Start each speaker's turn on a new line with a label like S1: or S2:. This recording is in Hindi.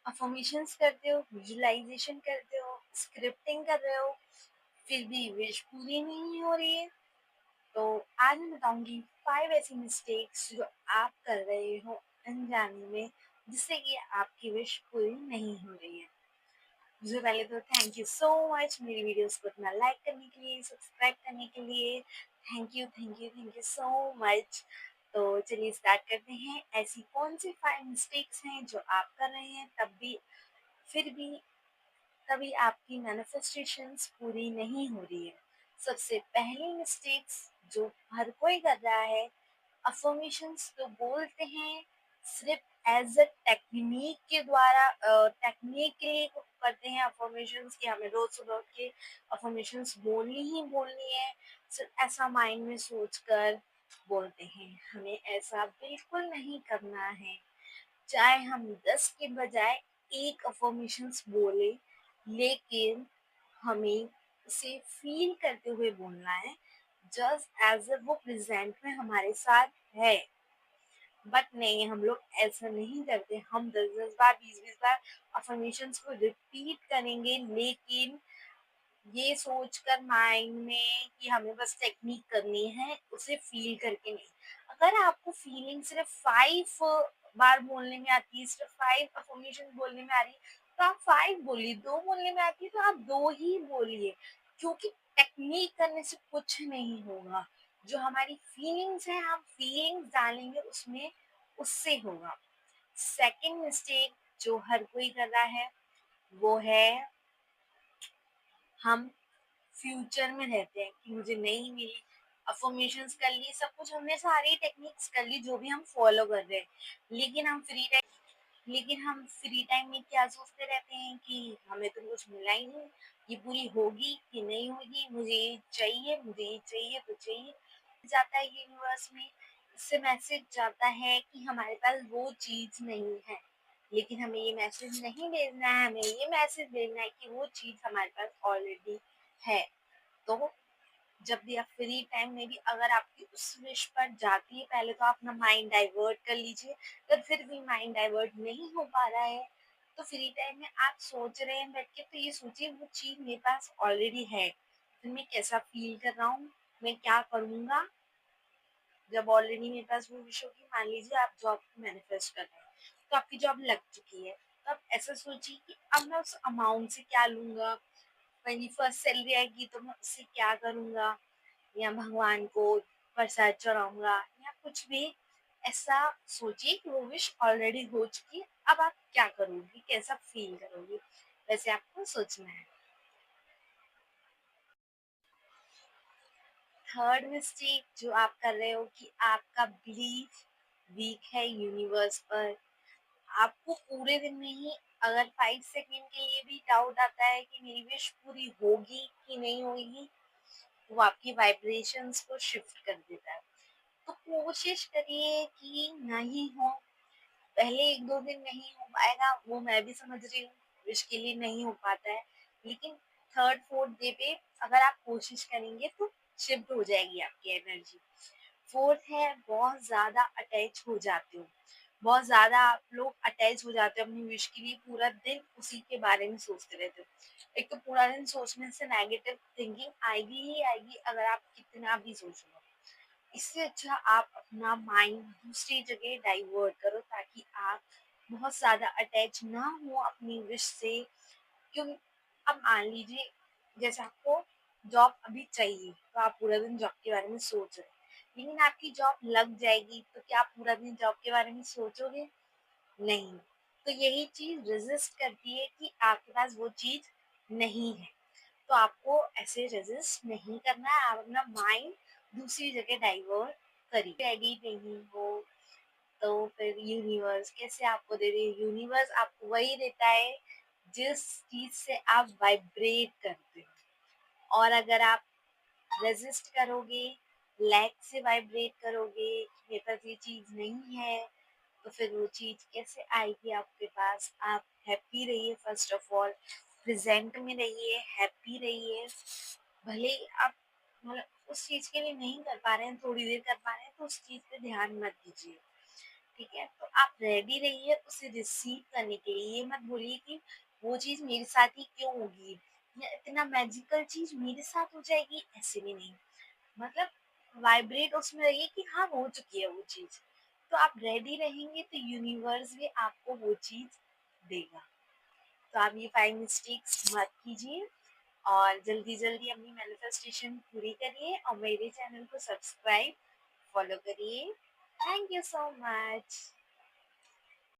S1: अफर्मेशंस करते हो, विजुअलाइजेशन करते हो, स्क्रिप्टिंग कर रहे हो, फिर भी विश पूरी नहीं हो रही है। तो आज मैं बताऊंगी 5 ऐसी मिस्टेक्स जो आप कर रहे हो अनजाने में, जिससे कि आपकी विश पूरी नहीं हो रही है। सबसे पहले तो थैंक यू सो मच मेरी वीडियोस को इतना लाइक करने के लिए, सब्सक्राइब करने के लिए। Thank you thank you thank you so much. तो चलिए स्टार्ट करते हैं। ऐसी कौन सी 5 मिस्टेक्स हैं जो आप कर रहे हैं फिर भी कभी आपकी मैनिफेस्टेशंस पूरी नहीं हो रही है। सबसे पहली मिस्टेक्स जो हर कोई कर रहा है, अफर्मेशंस तो बोलते हैं सिर्फ एज अ टेक्निक के द्वारा, टेक्निक के लिए करते हैं अफर्मेशंस कि हमें रोज सुबह उठ के अफर्मेशंस बोलनी ही बोलनी है। सिर्फ ऐसा माइंड में सोचकर बोलते हैं, हमें ऐसा बिल्कुल नहीं करना है। चाहे हम 10 के बजाय एक अफर्मेशंस बोले, लेकिन हमें उसे फील करते हुए बोलना है, जस्ट एज अ वो प्रेजेंट में हमारे साथ है। बट नहीं, हम लोग ऐसा नहीं करते। हम 10-10 बार 20-20 बार अफर्मेशंस को रिपीट करेंगे, लेकिन ये सोचकर माइंड में कि हमें बस टेक्निक करनी है, उसे फील करके नहीं। अगर आपको फीलिंग सिर्फ 5 बार बोलने में आती है, सिर्फ 5 अफर्मेशन बोलने में आ रही है, तो आप 5 बोलिए। 2 बोलने में आती है तो आप 2 ही बोलिए, क्योंकि टेक्निक करने से कुछ नहीं होगा। जो हमारी फीलिंग्स है, हम फीलिंग्स डालेंगे उसमें, उससे होगा। सेकंड मिस्टेक जो हर कोई कर रहा है, वो है हम फ्यूचर में रहते हैं कि मुझे नहीं मिली। अफर्मेशंस कर ली, सब कुछ हमने, सारी टेक्निक्स कर ली जो भी हम फॉलो कर रहे हैं, लेकिन हम फ्री टाइम में क्या सोचते रहते हैं कि हमें तो कुछ मिला ही नहीं, ये पूरी होगी कि नहीं होगी, मुझे ये चाहिए, मुझे ये चाहिए तो चाहिए। जाता है यूनिवर्स में, इससे मैसेज जाता है कि हमारे पास वो चीज नहीं है। लेकिन हमें ये मैसेज नहीं भेजना है, हमें ये मैसेज भेजना है कि वो चीज हमारे पास ऑलरेडी है। तो जब भी आप फ्री टाइम में भी अगर आपकी उस विश पर जाती है, पहले तो आप अपना माइंड डाइवर्ट कर लीजिए। अगर फिर भी माइंड डाइवर्ट नहीं हो पा रहा है, तो फ्री टाइम में आप सोच रहे हैं बैठ के, तो ये सोचिए वो चीज मेरे पास ऑलरेडी है, फिर मैं कैसा फील कर रहा हूँ, मैं क्या करूँगा जब ऑलरेडी मेरे पास वो विश होगी। मान लीजिए आप जॉब मैनिफेस्ट कर रहे हैं, तो आपकी जॉब लग चुकी है, तो आप ऐसा सोचिए कि अब मैं उस अमाउंट से क्या लूंगा, मेरी फर्स्ट सैलरी आएगी तो मैं उससे क्या करूंगा, या भगवान को प्रसाद चढ़ाऊंगा, या कुछ भी। ऐसा सोचिए कि वो विश ऑलरेडी हो चुकी है, अब आप क्या करोगी, कैसा फील करोगी, वैसे आपको सोचना है। थर्ड मिस्टेक जो आप कर रहे हो कि आपका बिलीफ वीक है यूनिवर्स पर। आपको पूरे दिन में ही अगर 5 सेकेंड के लिए भी डाउट आता है कि मेरी विश पूरी होगी कि नहीं होगी, वो आपकी वाइब्रेशंस को शिफ्ट कर देता है। तो कोशिश करिए कि नहीं हो। पहले 1-2 दिन नहीं हो पाएगा, वो मैं भी समझ रही हूँ, विश के लिए नहीं हो पाता है। लेकिन थर्ड फोर्थ डे पे अगर आप कोशिश करेंगे तो शिफ्ट हो जाएगी आपकी एनर्जी। फोर्थ है, बहुत ज़्यादा अटैच हो जाते हो। बहुत ज़्यादा आप लोग अटैच हो जाते हो अपनी विश के लिए, पूरा दिन उसी के बारे में सोचते रहते हो। एक तो पूरा दिन सोचने से नेगेटिव थिंकिंग आएगी ही आएगी, अगर आप कितना भी सोच लो। इससे अच्छा आप अपना माइंड दूसरी जगह डाइवर्ट करो, ताकि आप बहुत ज़्यादा अटैच ना हो अपनी विश से। क्यों? अब मान लीजिए, जैसे आपको जॉब अभी चाहिए, तो आप पूरा दिन जॉब के बारे में सोच रहे हैं, लेकिन आपकी जॉब लग जाएगी, तो क्या आप पूरा दिन जॉब के बारे में सोचोगे? नहीं। तो यही चीज़ रेज़िस्ट करती है कि आपके पास वो चीज़ नहीं है। तो आपको ऐसे रेज़िस्ट नहीं करना है, आप अपना माइंड दूसरी जगह डाइवर्ट करिए। रेडी नहीं हो, तो फिर यूनिवर्स कैसे आपको दे रही है? यूनिवर्स आपको वही देता है जिस चीज़ से आप वाइब्रेट करते हो। और अगर आप रेज़िस्ट करोगे, लैक से वाइब्रेट करोगे कि मेरे पास ये चीज़ नहीं है, तो फिर वो चीज़ कैसे आएगी आपके पास? आप हैप्पी रहिए, फर्स्ट ऑफ ऑल प्रेज़ेंट में रहिए, हैप्पी रहिए। भले ही आप मतलब उस चीज़ के लिए नहीं कर पा रहे हैं, थोड़ी देर कर पा रहे हैं, तो उस चीज़ पे ध्यान मत दीजिए, ठीक है? तो आप रेडी रहिए उसे रिसीव करने के लिए। ये मत बोलिए कि वो चीज़ मेरे साथ ही क्यों होगी या इतना मैजिकल चीज़ मेरे साथ हो जाएगी, ऐसे भी नहीं। मतलब वाइब्रेट उसमें रहिए कि हाँ, हो चुकी है वो चीज़। तो आप रेडी रहेंगे तो यूनिवर्स भी आपको वो चीज़ देगा। तो आप ये 5 मिस्टेक्स मत कीजिए और जल्दी-जल्दी अपनी मैनिफेस्टेशन पूरी करिए और मेरे चैनल को सब्सक्राइब, फॉलो करिए। Thank you so much.